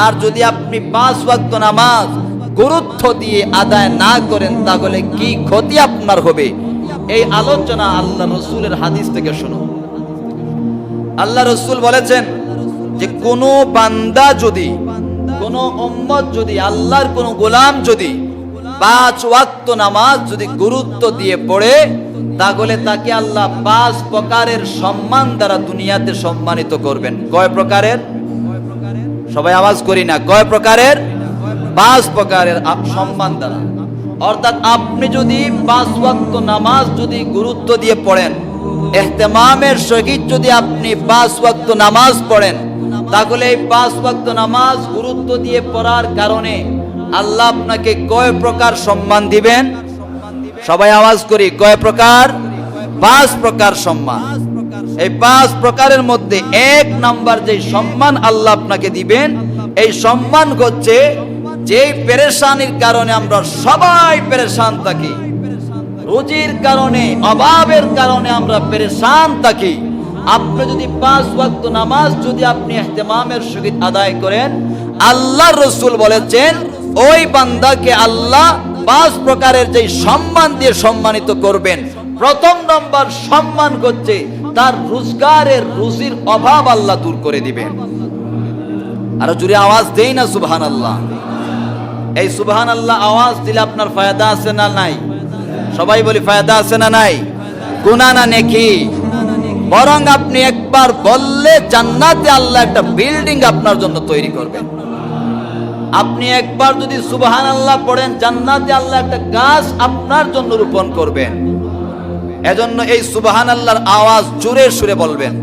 আর যদি আপনি 5 ওয়াক্ত নামাজ গুরুত্ব দিয়ে আদায় না করেন তাহলে কি ক্ষতি আপনার হবে? এই আলোচনা আল্লাহ রসুলের হাদিস থেকে শুনুন। আল্লাহ রসুল বলেছেন যে কোনো বান্দা যদি, কোনো উম্মত যদি, আল্লাহর কোনো গোলাম যদি 5 ওয়াক্ত নামাজ যদি গুরুত্ব দিয়ে পড়ে তাহলে তাকে আল্লাহ 5 প্রকারের সম্মান দ্বারা দুনিয়াতে সম্মানিত করবেন। কয় প্রকারের? সবাই আওয়াজ করি না, কয় প্রকারের? 5 প্রকারের সম্মান দ্বারা। অর্থাৎ আপনি যদি 5 ওয়াক্ত নামাজ যদি গুরুত্ব দিয়ে পড়েন, ইহতিমামের সহিত যদি আপনি 5 ওয়াক্ত নামাজ পড়েন তাহলে এই 5 ওয়াক্ত নামাজ গুরুত্ব দিয়ে পড়ার কারণে আল্লাহ আপনাকে কয় প্রকার সম্মান দিবেন? সবাই আওয়াজ করি, কয় প্রকার? 5 প্রকার সম্মান। এই 5 প্রকারের মধ্যে 1 নাম্বার যে সম্মান আল্লাহ আপনাকে দিবেন, এই সম্মান হচ্ছে যেই পেরেশানির কারণে আমরা সবাই পেরেশান থাকি, রুজির কারণে, অভাবের কারণে আমরা পেরেশান থাকি, আপনি যদি 5 ওয়াক্ত নামাজ যদি আপনি ইহতিমামের সহিত আদায় করেন, আল্লাহর রাসূল বলেছেন ওই বান্দাকে আল্লাহ 5 প্রকারের যে সম্মান দিয়ে সম্মানিত করবেন। প্রথম নম্বর সম্মান হচ্ছে তার রোজগারের, রুজির অভাব আল্লাহ দূর করে দিবেন। আর জোরে আওয়াজ দেই না সুবহানাল্লাহ। এই সুবহানাল্লাহ আওয়াজ দিলে আপনার ফায়দা আছে না নাই? সবাই বলি ফায়দা আছে না নাই? গুনাহ না নেকি? বরং আপনি একবার বললে জান্নাতে আল্লাহ একটা বিল্ডিং আপনার জন্য তৈরি করবেন। আপনি একবার যদি সুবহানাল্লাহ পড়েন জান্নাতে আল্লাহ একটা গাছ আপনার জন্য রোপণ করবেন। এজন্য এই সুবহানাল্লাহর আওয়াজ জোরে সুরে বলবেন।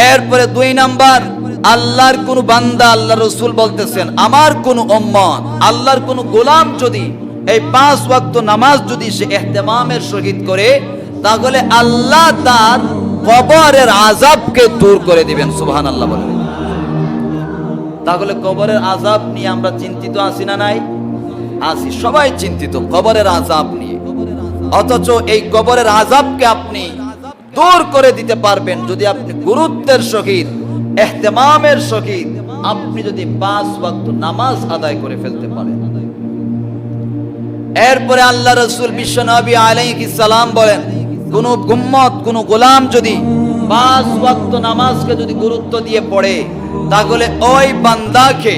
এরপরে 2 নাম্বার, আল্লাহর কোন বান্দা, আল্লাহ রাসূল বলতেছেন আমার কোন উম্মত, আল্লাহর কোন গোলাম যদি এই 5 ওয়াক্ত নামাজ যদি সে ইহতিমামের সহিত করে তাহলে আল্লাহ তার কবরের আযাবকে দূর করে দিবেন। সুবহানাল্লাহ বলেন। তাহলে কবরের আযাব নিয়ে আমরা চিন্তিত আছি না নাই? আছি, সবাই চিন্তিত কবরের আযাব নিয়ে। অথচ এই কবরের আযাবকে আপনি দূর করে দিতে পারবেন যদি আপনি গুরুত্বের সহিত, ইহতিমামের সহিত আপনি যদি 5 ওয়াক্ত নামাজ আদায় করে ফেলতে পারেন। এরপরে আল্লাহ রাসূল বিশ্বনবী আলাইহিস সালাম বলেন কোন উম্মত, কোন গোলাম যদি 5 ওয়াক্ত নামাজকে যদি গুরুত্ব দিয়ে পড়ে তাহলে ওই বান্দাকে,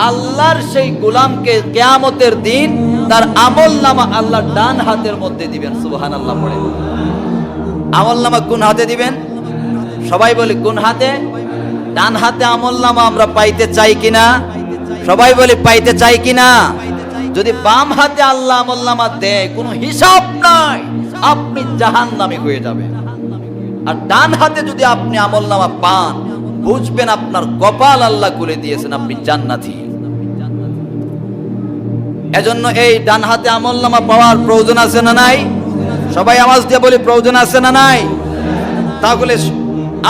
আল্লাহর সেই গোলামকে কিয়ামতের দিন তার আমলনামা আল্লাহ ডান হাতের মধ্যে দিবেন। সুবহানাল্লাহ পড়ে। আমলনামা কোন হাতে দিবেন? সবাই বলি কোন হাতে? ডান হাতে আমলনামা আমরা পাইতে চাই কিনা? সবাই বলি পাইতে চাই কিনা? যদি বাম হাতে আল্লাহ আমলনামা দেয় কোনো হিসাব নাই, আপনি জাহান্নামী হয়ে যাবেন। আর ডান হাতে যদি আপনি আমলনামা পান বুঝবেন আপনার কপাল আল্লাহ খুলে দিয়েছেন, আপনি জান্নাতি। এজন্য এই ডান হাতে আমলনামা পাওয়ার প্রয়োজন আছে না নাই? সবাই আওয়াজ দিয়ে বলি প্রয়োজন আছে না নাই? তাহলে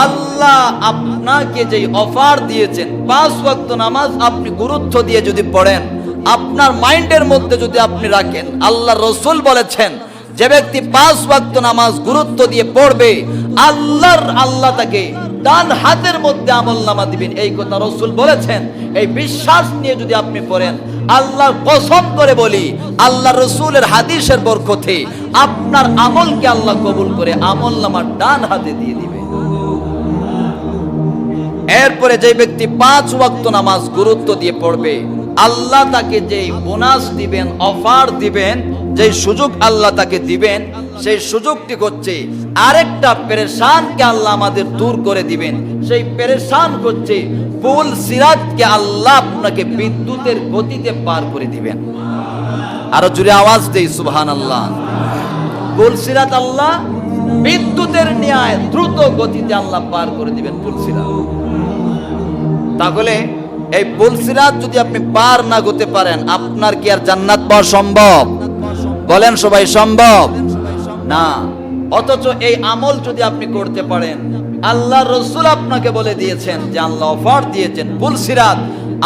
আল্লাহ আপনাকে যে অফার দিয়েছেন 5 ওয়াক্ত নামাজ আপনি গুরুত্ব দিয়ে যদি পড়েন, আপনার মাইন্ডের মধ্যে যদি আপনি রাখেন, আল্লাহ রাসূল বলেছেন যে ব্যক্তি 5 ওয়াক্ত নামাজ গুরুত্ব দিয়ে পড়বে আল্লাহ তাকে ডান হাতের মধ্যে আমলনামা দিবেন। এই কথা রাসূল বলেছেন। এই বিশ্বাস নিয়ে যদি আপনি পড়েন, আল্লাহর কসম করে বলি, আল্লাহ রাসূলের হাদিসের বরকতে আপনার আমলকে আল্লাহ কবুল করে আমলনামা ডান হাতে দিয়ে দিবেন। এরপরে যে ব্যক্তি 5 ওয়াক্ত নামাজ গুরুত্ব দিয়ে পড়বে আল্লাহ তাকে যেই বোনাস দিবেন, অফার দিবেন, যেই সুযোগ আল্লাহ তাকে দিবেন, সেই সুযোগটি হচ্ছে আরেকটা পেরেশানকে আল্লাহ আমাদের দূর করে দিবেন। সেই পেরেশান হচ্ছে পুল সিরাতকে আল্লাহ আপনাকে বিদ্যুতের গতিতে পার করে দিবেন। আরো জোরে আওয়াজ দেই সুবহানাল্লাহ। পুল সিরাত আল্লাহ বিদ্যুতের ন্যায় দ্রুত গতিতে আল্লাহ পার করে দিবেন পুল সিরাত। তাহলে এই পুল সিরাত যদি আপনি পার না করতে পারেন, আপনার কি আর জান্নাত পাওয়া সম্ভব? বলেন সবাই, সম্ভব না। অথচ এই আমল যদি আপনি করতে পারেন, আল্লাহ রাসূল আপনাকে বলে দিয়েছেন যে আল্লাহ অফার দিয়েছেন পুল সিরাত,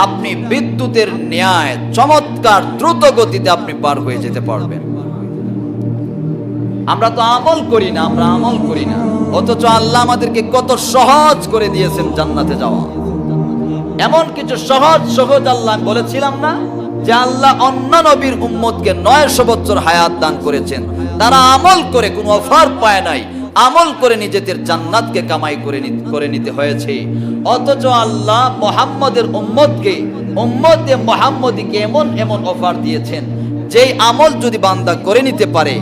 আপনি বিদ্যুতের ন্যায় চমৎকার দ্রুত গতিতে আপনি পার হয়ে যেতে পারবেন। আমরা তো আমল করি না, আমরা আমল করি না, অথচ আল্লাহ আমাদেরকে কত সহজ করে দিয়েছেন জান্নাতে যাওয়া। এমন কিছু সহজ সহজ আল্লাহ বলেছিলাম না যে আল্লাহ অন্য নবীর উম্মতকে 900 বছর হায়াত দান করেছেন, তারা আমল করে কোনো অফার পায় নাই, আমল করে নিজেদের জান্নাতকে কামাই করে নিতে হয়েছে। অথচ আল্লাহ মুহাম্মদের উম্মতে মুহাম্মদীকে এমন অফার দিয়েছেন, যেই আমল যদি বান্দা করে নিতে পারে,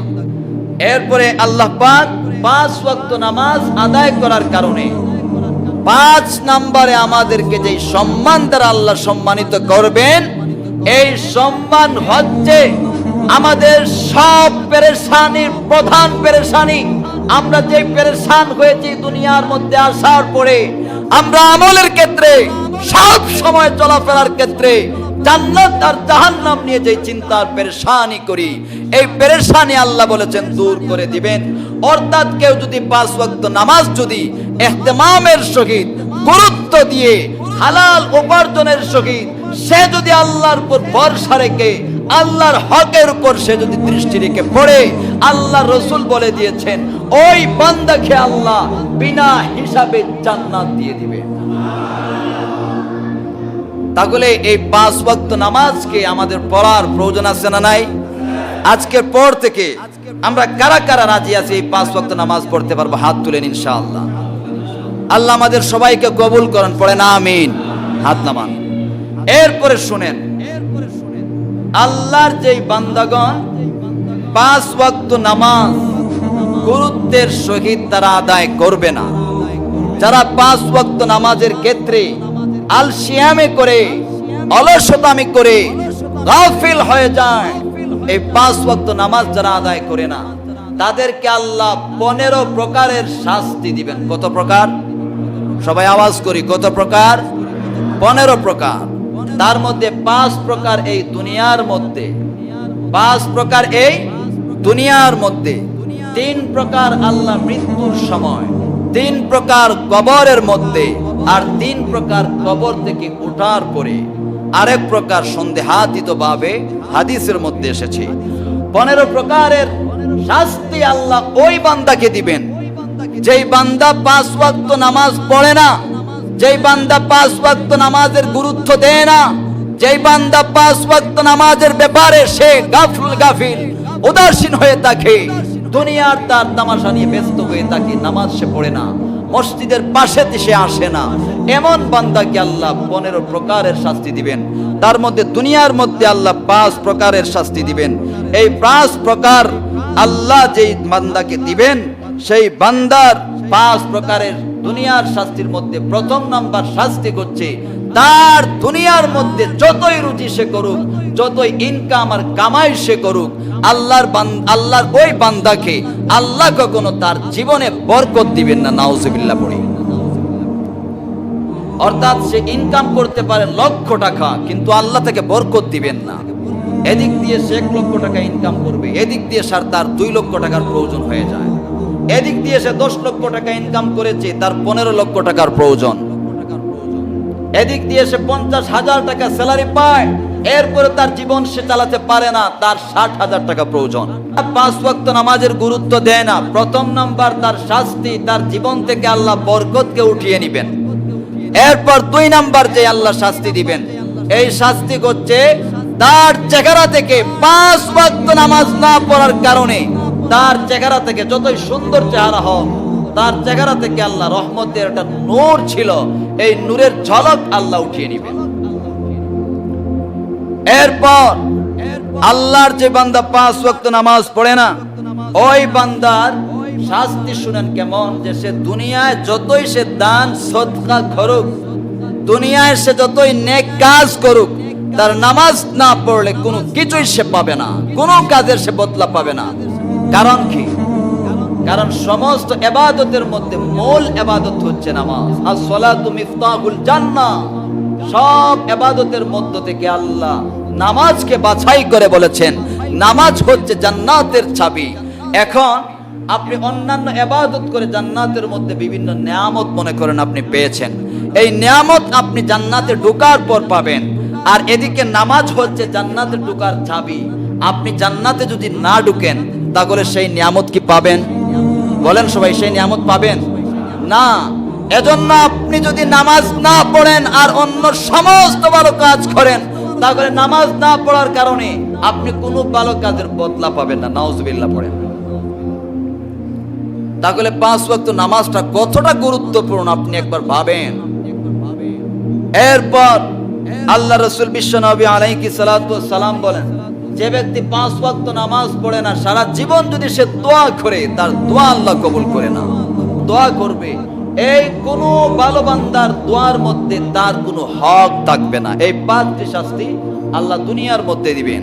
এরপরে আল্লাহ পাক 5 ওয়াক্ত নামাজ আদায় করার কারণে 5 নম্বরে আমাদেরকে যেই সম্মান দ্বারা আল্লাহ সম্মানিত করবেন, এই সম্মান হচ্ছে আমাদের সব পেরেশানির প্রধান পেরেশানি। আমরা যে পেরেশান হয়েছি দুনিয়ার মধ্যে আসার পরে, আমরা আমলের ক্ষেত্রে সব সময় চলাফেরার ক্ষেত্রে জান্নাত আর জাহান্নাম নিয়ে যে চিন্তার পেরেশানি করি, এই পেরেশানি আল্লাহ বলেছেন দূর করে দিবেন। অর্থাৎ কেউ যদি 5 ওয়াক্ত নামাজ যদি ইহতিমামের সহিত গুরুত্ব দিয়ে হালাল উপার্জনের সহিত সে যদি আল্লাহর উপর ভরসা রেখে আল্লাহর হকের উপর সে যদি দৃষ্টি রেখে পড়ে, আল্লাহ রসুল বলে দিয়েছেন ওই বান্দাকে আল্লাহ বিনা হিসাবে জান্নাত দিয়ে দিবে। তাহলে এই 5 ওয়াক্ত নামাজকে আমাদের পড়ার প্রয়োজন আছে না নাই? আজকের পর থেকে আমরা কারা কারা রাজি আছি এই 5 ওয়াক্ত নামাজ পড়তে পারবো? হাত তুলেন ইনশাআল্লাহ। আল্লাহ আমাদের সবাইকে কবুল করেন, পড়েন আমিন, হাত নামান। এরপরে শুনেন, আল্লাহর যেই বান্দাগণ 5 ওয়াক্ত নামাজ গুরুত্বের সহিত তারা আদায় করবে না, যারা 5 ওয়াক্ত নামাজের ক্ষেত্রে আলসিয়ামে করে, অলসতামি করে গাফিল হয়ে যায়, এই 5 ওয়াক্ত নামাজ যারা আদায় করে না, তাদেরকে আল্লাহ 15 প্রকারের শাস্তি দিবেন। কত প্রকার? সবাই আওয়াজ করি, কত প্রকার? 15 প্রকার। তার মধ্যে 5 প্রকার এই দুনিয়ার মধ্যে, 5 প্রকার এই দুনিয়ার মধ্যে, 3 প্রকার আল্লাহ মৃত্যুর সময়, 3 প্রকার কবরের মধ্যে, আর 3 প্রকার কবর থেকে ওঠার পরে, আরেক প্রকার সন্দেহাতীত ভাবে হাদিসের মধ্যে এসেছে। 15 প্রকারের শাস্তি আল্লাহ ওই বান্দাকে দিবেন যেই বান্দা 5 ওয়াক্ত নামাজ পড়ে না, যেই বান্দা 5 ওয়াক্ত নামাজের গুরুত্ব দেয় না, যেই বান্দা 5 ওয়াক্ত নামাজের ব্যাপারে সে গাফিল উদাসীন হয়ে থাকে, দুনিয়ার তার তামাশা নিয়ে ব্যস্ত হয়ে থাকে, নামাজ সে পড়ে না, মসজিদের পাশে সে আসে না, এমন বান্দাকে আল্লাহ 15 প্রকারের শাস্তি দিবেন। তার মধ্যে দুনিয়ার মধ্যে আল্লাহ 5 প্রকারের শাস্তি দিবেন। এই 5 প্রকার আল্লাহ যেই বান্দাকে দিবেন, সেই বান্দার 5 প্রকারের দুনিয়ার শাস্তির মধ্যে প্রথম নাম্বার শাস্তি হচ্ছে, তার দুনিয়ার মধ্যে যতই রুজি সে করুক, যতই ইনকাম আর কামাই সে করুক, আল্লাহর ওই বান্দাকে আল্লাহ কখনো তার জীবনে বরকত দিবেন না। নাউজুবিল্লাহ পড়ি। অর্থাৎ সে ইনকাম করতে পারে 1 লক্ষ টাকা, কিন্তু আল্লাহ তাকে বরকত দিবেন না। এদিক দিয়ে সে 1 লক্ষ টাকা ইনকাম করবে, এদিক দিয়ে তার 2 লক্ষ টাকার প্রয়োজন হয়ে যায়, এদিক দিয়ে সে 10 লক্ষ টাকা ইনকাম করেছে, তার 15 লক্ষ টাকার প্রয়োজন, এদিক দিয়ে সে 50,000 টাকা স্যালারি পায়, এরপরে তার জীবন সে চালাতে পারে না, তার 60,000 টাকা প্রয়োজন। 5 ওয়াক্ত নামাজের গুরুত্ব দেয় না, প্রথম নাম্বার তার শাস্তি, তার জীবন থেকে আল্লাহ বরকতকে উঠিয়ে নিবেন। এরপর 2 নাম্বার যে আল্লাহ শাস্তি দিবেন, এই শাস্তি হচ্ছে তার চেহারা থেকে 5 ওয়াক্ত নামাজ না পড়ার কারণে তার চেহারা থেকে, যতই সুন্দর চেহারা হোক, তার চেহারা থেকে আল্লাহ রহমতের একটা নূর ছিল, এই নূরের ঝলক আল্লাহ উঠিয়ে নেবেন। এরপর আল্লাহর যে বান্দা 5 ওয়াক্ত নামাজ পড়ে না, ওই বান্দার শাস্তি শুনেন কেমন, যে সে দুনিয়ায় যতই সে দান সদকা করুক, দুনিয়ায় সে যতই নেক কাজ করুক, তার নামাজ না পড়লে কোনো কিছুই সে পাবে না, কোনো কাজের সে বদলা পাবে না। কারণ কি? কারণ সমস্ত ইবাদতের মধ্যে মূল ইবাদত হচ্ছে নামাজ। as-salatu মিফতাহুল জান্নাহ। সব ইবাদতের মধ্য থেকে আল্লাহ নামাজকে বাছাই করে বলেছেন নামাজ হচ্ছে জান্নাতের চাবি। এখন আপনি অন্যান্য ইবাদত করে জান্নাতের মধ্যে বিভিন্ন নিয়ামত মনে করেন আপনি পেয়েছেন, এই নিয়ামত আপনি জান্নাতে ঢোকার পর পাবেন, আর এদিকে নামাজ হচ্ছে জান্নাতে ঢোকার চাবি। আপনি জান্নাতে যদি না ঢুকেন তাহলে সেই নিয়ামত কি পাবেন? বলেন সবাই, সেই নিয়ামত পাবেন না। এজন্য আপনি যদি নামাজ না পড়েন আর অন্য সমস্ত ভালো কাজ করেন, তাহলে নামাজ না পড়ার কারণে আপনি কোনো ভালো কাজের বদলা পাবেন না। নাউজুবিল্লাহ পড়েন। তাহলে 5 ওয়াক্ত নামাজটা কতটা গুরুত্বপূর্ণ আপনি একবার ভাবেন। এরপর আল্লাহ রাসূল বিশ্বনবী আলাইহিস সালাতু ওয়াস সালাম বলেন, যে ব্যক্তি 5 ওয়াক্ত নামাজ পড়ে না, সারা জীবন যদি সে দোয়া করে, তার দোয়া আল্লাহ কবুল করে না। দোয়া করবে, এই কোন ভালো বান্দার দোয়ার মধ্যে তার কোনো হক থাকবে না। এই 5টি শাস্তি আল্লাহ দুনিয়ার মধ্যে দিবেন।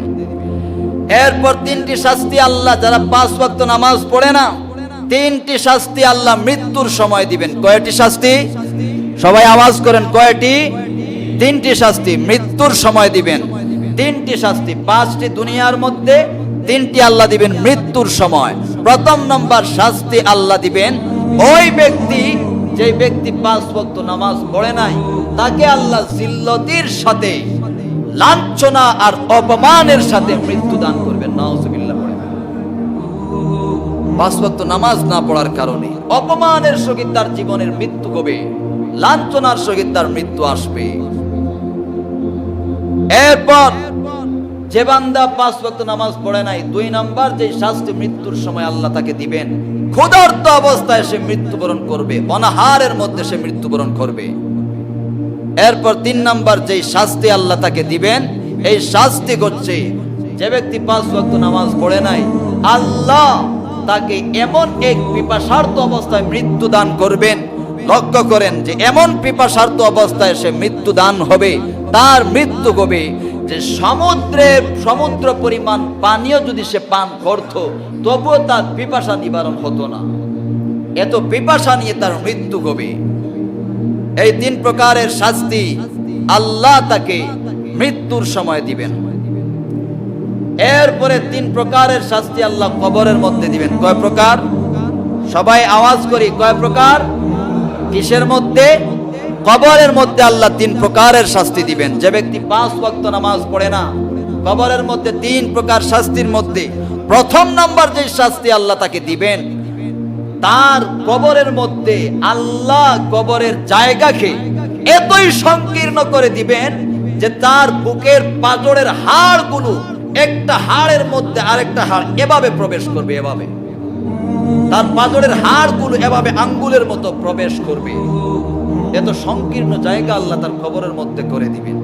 এরপর 3টি শাস্তি আল্লাহ যারা 5 ওয়াক্ত নামাজ পড়ে না, 3টি শাস্তি আল্লাহ মৃত্যুর সময় দিবেন। কয়টি শাস্তি? সবাই আওয়াজ করেন, কয়টি? 3টি শাস্তি মৃত্যুর সময় দিবেন। 3টি শাস্তি, 5টি দুনিয়ার মধ্যে, 3টি আল্লাহ দিবেন মৃত্যুর সময়। প্রথম নম্বর শাস্তি আল্লাহ দিবেন ওই ব্যক্তি, যে ব্যক্তি 5 ওয়াক্ত নামাজ পড়ে নাই, তাকে আল্লাহ জিল্লতির সাথে, লাঞ্ছনা আর অপমানের সাথে মৃত্যু দান করবেন। নাউজুবিল্লাহ পড়েন। 5 ওয়াক্ত নামাজ না পড়ার কারণে অপমানের সহিত তার জীবনের মৃত্যু হবে, লাঞ্ছনার সহিত তার মৃত্যু আসবে। এরপর যে বান্দা 5 ওয়াক্ত নামাজ পড়ে নাই, 2 নাম্বার যে শাস্তি মৃত্যুর সময় আল্লাহ তাকে দিবেন, ক্ষুধার্ত অবস্থায় সে মৃত্যুবরণ করবে, অনাহারের মধ্যে সে মৃত্যুবরণ করবে। এরপর 3 নাম্বার যে শাস্তি আল্লাহ তাকে দিবেন, এই শাস্তি হচ্ছে যে ব্যক্তি 5 ওয়াক্ত নামাজ পড়ে নাই, আল্লাহ তাকে এমন এক পিপাসার্ত অবস্থায় মৃত্যু দান করবেন। লক্ষ্য করেন যে এমন পিপাসার্ত অবস্থায় সে মৃত্যু দান হবে, তার মৃত্যু হবে যে সমুদ্র পরিমাণ পানীয় যদি সে পান করত, তবুও তার পিপাসা নিবারণ হতো না। এত পিপাসা নিয়ে তার মৃত্যু হবে। এই 3 প্রকারের শাস্তি আল্লাহ তাকে মৃত্যুর সময় দিবেন। এরপরে 3 প্রকারের শাস্তি আল্লাহ কবরের মধ্যে দিবেন। কয় প্রকার? সবাই আওয়াজ করি, কয় প্রকার? কিসের মধ্যে? কবরের মধ্যে আল্লাহ 3 প্রকারের শাস্তি দিবেন। যে ব্যক্তি 5 ওয়াক্ত নামাজ পড়ে না, কবরের মধ্যে 3 প্রকার শাস্তির মধ্যে প্রথম নাম্বার যে শাস্তি আল্লাহ তাকে দিবেন, তার কবরের মধ্যে আল্লাহ কবরের জায়গাকে এতই সংকীর্ণ করে দিবেন যে তার বুকের পাঁজরের হাড়গুলো একটা হাড়ের মধ্যে আরেকটা হাড় এভাবে প্রবেশ করবে, এভাবে তার পাঁজরের হাড়গুলো এভাবে আঙ্গুলের মতো প্রবেশ করবে। এত সংকীর্ণ জায়গা আল্লাহ তার কবরের মধ্যে করে দিবেন।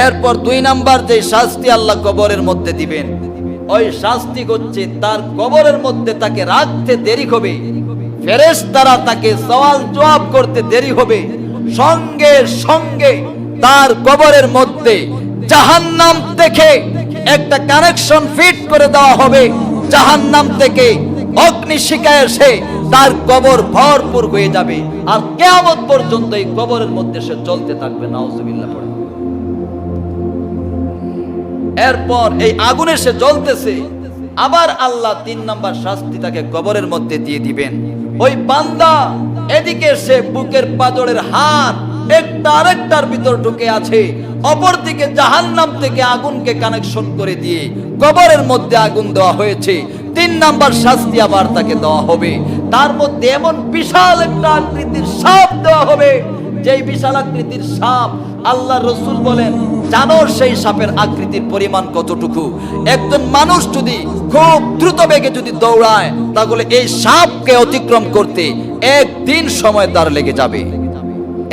এরপর 2 নাম্বার যে শাস্তি আল্লাহ কবরের মধ্যে দিবেন, ওই শাস্তি হচ্ছে তার কবরের মধ্যে তাকে রাখতে দেরি হবে, ফেরেশতারা তাকে সওয়াল জবাব করতে দেরি হবে, সঙ্গে সঙ্গে তার কবরের মধ্যে জাহান্নাম থেকে একটা কানেকশন ফিট করে দেওয়া হবে। জাহান্নাম থেকে অগ্নিশিখা এসে তার কবর ভরপুর হয়ে যাবে, আর কিয়ামত পর্যন্ত এই কবরের মধ্যে সে চলতে থাকবে। নাউজুবিল্লাহ পড়ে। এরপর এই আগুনে সে জ্বলতেছে, আবার আল্লাহ 3 নাম্বার শাস্তি তাকে কবরের মধ্যে দিয়ে দিবেন। ওই বান্দা এদিকে সে বুকের পাঁজরের হাড় একটা আরেকটার ভিতর ঢুকে আছে, অপরদিকে জাহান্নাম থেকে আগুনকে কানেকশন করে দিয়ে কবরের মধ্যে আগুন দেওয়া হয়েছে। 3 নাম্বার শাস্তি আবার তাকে দেওয়া হবে। তার মধ্যে এমন বিশাল একটা আকৃতির সাপ দেওয়া হবে, যেই বিশাল আকৃতির সাপ আল্লাহ রসুল বলেন, জানো সেই সাপের আকৃতির পরিমাণ কতটুকু? একজন মানুষ যদি খুব দ্রুত বেগে যদি দৌড়ায়, তাহলে এই সাপকে অতিক্রম করতে 1 দিন সময় তার লেগে যাবে।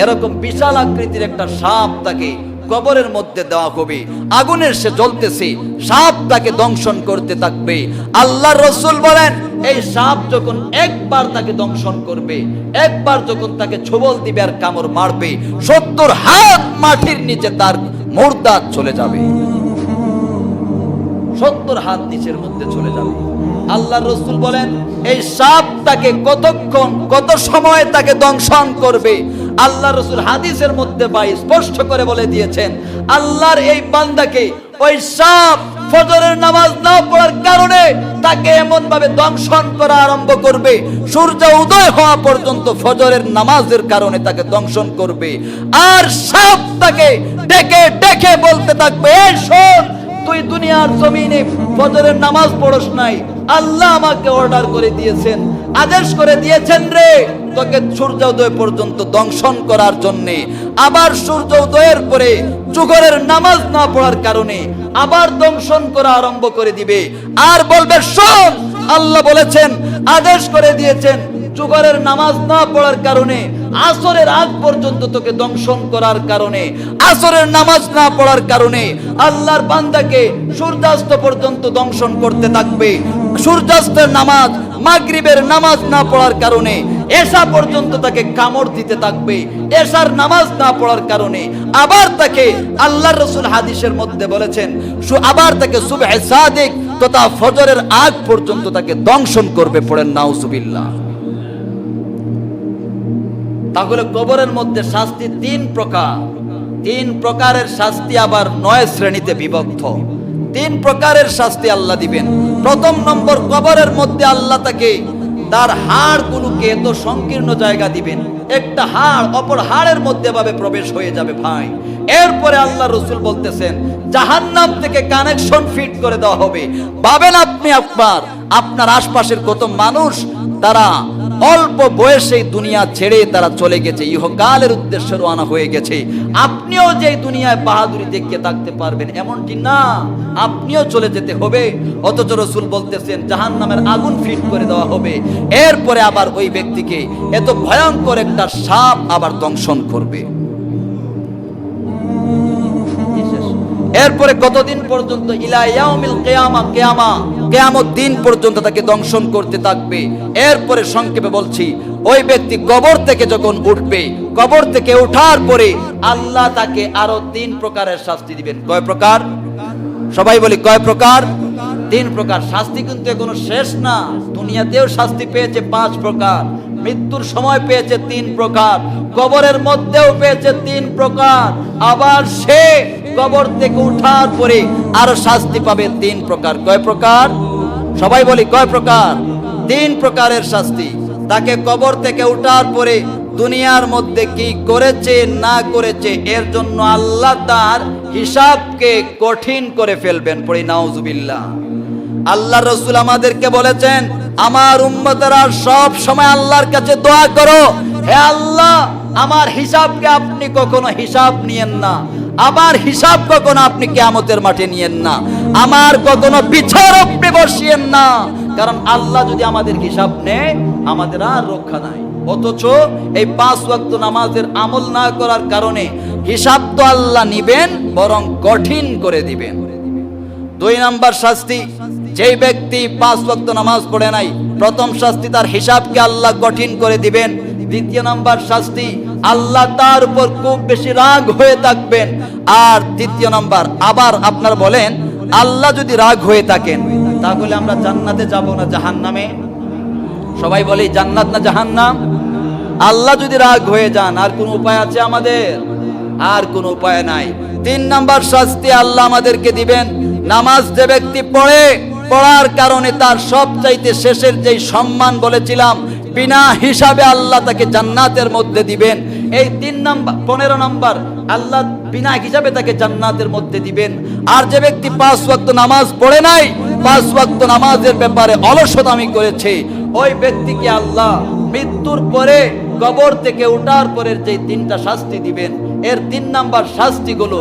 এরকম বিশাল আকৃতির একটা সাপ তাকে কবরের মধ্যে দেওয়া হবে। আগুনের সে জ্বলতেছে, সাপ তাকে দংশন করতে থাকবে। আল্লাহ রসুল বলেন, এই সাপ যখন একবার তাকে দংশন করবে, একবার যখন তাকে ছোবল দিবে আর কামড় মারবে, 70 হাত মাটির নিচে তার মুর্দা চলে যাবে। 70 হাত নিচের মধ্যে চলে যাবে। আল্লাহ রসুল বলেন, এই সাপ তাকে কতক্ষণ, কত সময় তাকে দংশন করবে? আল্লাহ রসুল হাদিসের মধ্যে স্পষ্ট করে বলে দিয়েছেন, আল্লাহর এই বান্দাকে ওই সাপ ফজরের নামাজ না পড়ার কারণে তাকে এমন ভাবে দংশন করা আরম্ভ করবে, সূর্য উদয় হওয়া পর্যন্ত ফজরের নামাজের কারণে তাকে দংশন করবে। আর সাপ তাকে ডেকে ডেকে বলতে থাকবে, এই শোন, তুই দুনিয়ার জমিনে ফজরের নামাজ পড়স নাই, আল্লাহ আমাকে অর্ডার করে দিয়েছেন, আদেশ করে দিয়েছেন রে তোকে সূর্যোদয় পর্যন্ত দংশন করার জন্যে। আবার সূর্যোদয়ের পরে জোহরের নামাজ না পড়ার কারণে আবার দংশন করা আরম্ভ করে দিবে, আর বলবে শোন, আল্লাহ বলেছেন, আদেশ করে দিয়েছেন জোহরের নামাজ না পড়ার কারণে, আসরের আগ পর্যন্ত তোকে দংশন করার কারণে, আসরের নামাজ না পড়ার কারণে আল্লাহর বান্দাকে সূর্যাস্ত পর্যন্ত দংশন করতে থাকবে। সূর্যাস্তের নামাজ, মাগরিবের নামাজ না পড়ার কারণে এশা পর্যন্ত তাকে কামড় দিতে থাকবে। এশার নামাজ না পড়ার কারণে আবার তাকে, আল্লাহর রাসূল হাদিসের মধ্যে বলেছেন, আবার তাকে সুবহে সাদিক তথা ফজরের আগ পর্যন্ত তাকে দংশন করবে। পড়েন নাউজুবিল্লাহ। তাহলে কবরের মধ্যে শাস্তি তিন প্রকার। তিন প্রকারের শাস্তি আবার 9 শ্রেণীতে বিভক্ত। তিন প্রকারের শাস্তি আল্লাহ দিবেন। প্রথম নম্বর, কবরের মধ্যে আল্লাহ তাকে তার হাড়গুলোকে এত সংকীর্ণ জায়গা দিবেন, একটা হাড় অপর হাড়ের মধ্যে ভাবে প্রবেশ হয়ে যাবে ভাই। এরপরে আল্লাহ রসুল বলতেছেন জাহান্নাম থেকে কানেকশন ফিট করে দেওয়া হবে। ভাবেন আপনি আপনার আশপাশের কত মানুষ তারা অল্প বয়সে দুনিয়া ছেড়ে তারা চলে গেছে, ইহকালের উদ্দেশ্যে রওনা হয়ে গেছে। আপনিও যে দুনিয়ায় বাহাদুরি দেখে থাকতে পারবেন এমনটি না, আপনিও চলে যেতে হবে। অথচ রসুল বলতেছেন জাহান্নামের আগুন ফিট করে দেওয়া হবে। এরপরে আবার ওই ব্যক্তিকে এত ভয়ঙ্কর একটা সাপ আবার দংশন করবে। এরপরে কতদিন পর্যন্ত? ইলা ইয়াউমিল কিয়ামা, কিয়ামত দিন পর্যন্ত তাকে দংশন করতে থাকবে। এরপরে সংক্ষেপে বলছি, ওই ব্যক্তি কবর থেকে যখন উঠবে, কবর থেকে ওঠার পরে আল্লাহ তাকে আরো 3 প্রকারের শাস্তি দিবেন। কয় প্রকার? সবাই বলি কয় প্রকার? 3 প্রকার। শাস্তি কিন্তু এখনো শেষ না। দুনিয়াতেও শাস্তি পেয়েছে 5 প্রকার, মৃত্যুর সময় পেয়েছে 3 প্রকার, কবরের মধ্যেও পেয়েছে 3 প্রকার, আবার সে কবর থেকে উঠার পরে আরো শাস্তি পাবে 3 প্রকার। কয় প্রকার? সবাই বলি কয় প্রকার? 3 প্রকারের শাস্তি। তাকে কবর থেকে উঠার পরে দুনিয়ার মধ্যে কি করেছে না করেছে এর জন্য আল্লাহ তার হিসাবকে কঠিন করে ফেলবেন। পড়ি নাউজুবিল্লাহ। আল্লাহ রাসূল আমাদেরকে বলেছেন, আমার উম্মতেরা সব সময় আল্লাহর কাছে দোয়া করো, হে আল্লাহ আমার হিসাবকে আপনি কখনো হিসাব নিয়েন না, আমার হিসাব কখনো আপনি কিয়ামতের মাঠে নিয়েন না, আমার কখনো বিচার আপনি বসিয়েন না। কারণ আল্লাহ যদি আমাদের হিসাব নেয় আমাদের আর রক্ষা নাই। অথচ এই 5 ওয়াক্ত নামাজের আমল না করার কারণে হিসাব তো আল্লাহ নিবেন, বরং কঠিন করে দিবেন। 2 নাম্বার শাস্তি, যেই ব্যক্তি 5 ওয়াক্ত নামাজ পড়ে নাই, প্রথম শাস্তি তার হিসাবকে আল্লাহ কঠিন করে দিবেন। 2 নাম্বার শাস্তি, আল্লাহ তার উপর খুব বেশি রাগ হয়ে থাকবেন। আর 3 নাম্বার, আবার আপনার বলেন আল্লাহ যদি রাগ হয়ে থাকেন তাহলে আমরা জান্নাতে যাব না জাহান্নামে? সবাই বলি জান্নাত না জাহান্নাম? আল্লাহ যদি রাগ হয়ে যান আর কোন উপায় আছে আমাদের? আর কোন উপায় নাই। 3 নাম্বার শাস্তি আল্লাহ আমাদেরকে দিবেন, নামাজ যে ব্যক্তি পড়ার কারণে তার সবচাইতে শেষের যেই সম্মান বলেছিলাম, বিনা হিসাবে আল্লাহ তাকে জান্নাতের মধ্যে দিবেন। এই 3 নাম্বার 15 নাম্বার, আল্লাহ বিনা হিসাবে তাকে জান্নাতের মধ্যে দিবেন। আর যে ব্যক্তি 5 ওয়াক্ত নামাজ পড়ে নাই, 5 ওয়াক্ত নামাজের ব্যাপারে অলসতামি করেছে, ওই ব্যক্তিকে আল্লাহ মৃত্যুর পরে কবর থেকে ওঠার পরে যে 3টা শাস্তি দিবেন, এর 3 নাম্বার শাস্তিগুলো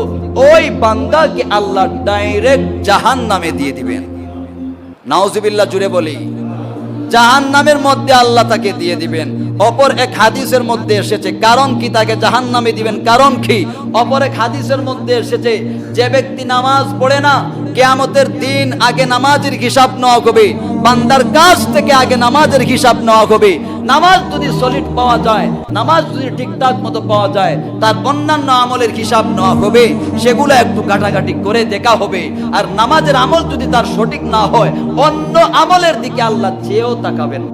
ওই বান্দাকে আল্লাহ ডাইরেক্ট জাহান্নামে দিয়ে দিবেন। নাউজুবিল্লাহ, জুড়ে বলি জাহান্নামের মধ্যে আল্লাহ তাকে দিয়ে দিবেন। অপর এক হাদিসের মধ্যে এসেছে, কারণ কি তাকে জাহান্নামে দিবেন? কারণ কি? অপর এক হাদিসের মধ্যে এসেছে, যে ব্যক্তি নামাজ পড়ে না, কিয়ামতের দিন আগে নামাজের হিসাব নেওয়া হবে, বান্দার কাছ থেকে আগে নামাজের হিসাব নেওয়া হবে। নামাজ যদি সলিড পাওয়া যায়, নামাজ যদি ঠিকঠাক মতো পাওয়া যায়, তার অন্যান্য আমলের হিসাব নেওয়া হবে, সেগুলো একটু ঘাটাঘাটি করে দেখা হবে। আর নামাজের আমল যদি তার সঠিক না হয়, অন্য আমলের দিকে আল্লাহ চেয়েও তাকাবেন।